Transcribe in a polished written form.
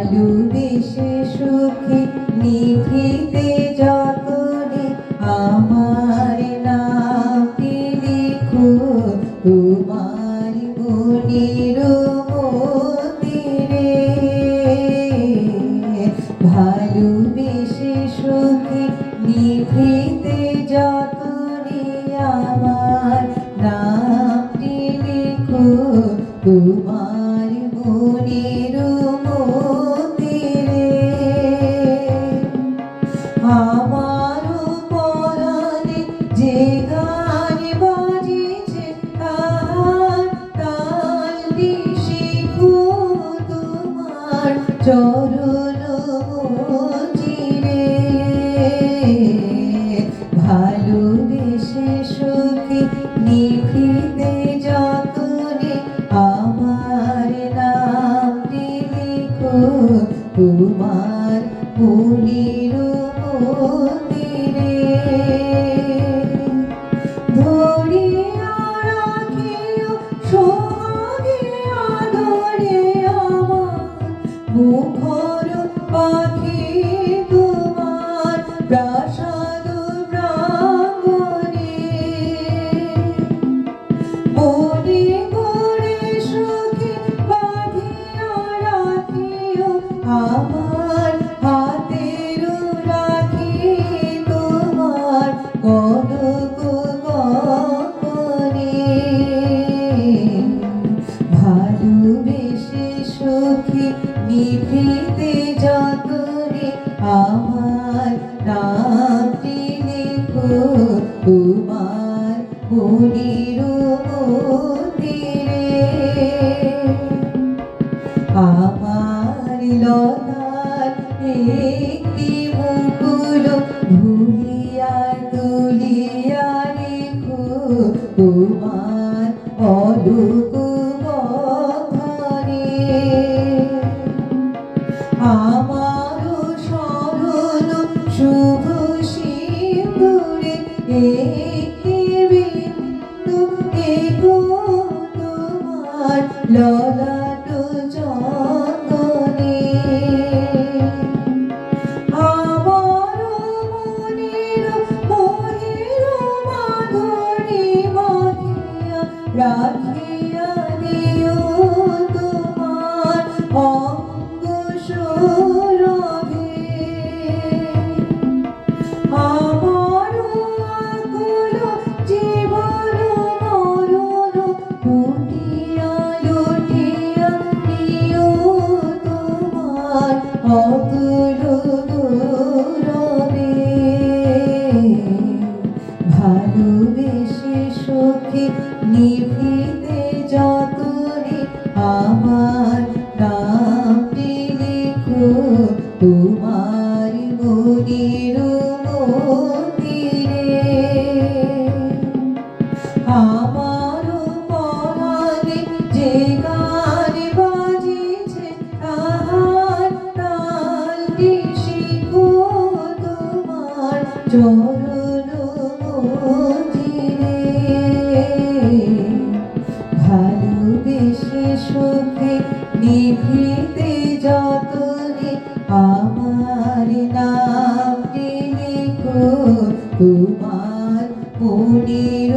ভালোবেসে সুখে নিভিতে যতনে আমার নামটি লিখো তোমার মনের মন্দিরে। ভালোবেসে সুখে নিভিতে যতনে আমার নামটি লিখো তোমার মনের মন্দিরে। আমার পরাণে যে গান বাজিছে তাহার তালটি শিখো তোমার চরণ মঞ্জিরে। ভালোবেসে সুখে নিভিতে যতনে আমার নামটি লিখো তোমার মনের মন্দিরে। ধরিয়া রাখিও সোহাগে আদরে আমার মুখর পাখি তোমার প্রাসাদ প্রাঙ্গণে। মনে করে সুখে বাঁধিয়া রাখিও আমার হাতের রাখি তোমার কনক কঙ্কণে। ভালোবেসে সুখে নিভিতে যতনে আমার নামটি লিখো তোমার মনের মন্দিরে। আমার লতার একটি মুকুল ভুলিয়া তুলিয়া রেখো তোমার অলোক বন্ধনে। আমার স্মরণ শুভ সিন্দুরে একটি বিন্দু এগো তোমার ললাট চন্দনে। আমার মনের মোহের মাধুরী মাখিয়া রাখিয়া দিও তোমার অঙ্গ সৌরভে। আমার আকুল জীবন মরণ লুটিয়া লুটিয়া নিও তোমার অতুল গৌরবে। ভালোবেসে সুখে নিভিতে যতনে আমার নামটি লিখো তোমার মনের মন্দিরে। আমার পরাণে যে গান বাজিছে তাহার তালটি শিখো তোমার চরণ মঞ্জিরে। ভালোবেসে সুখে নিভিতে যতনে আমার নামটি লিখো তোমার মনের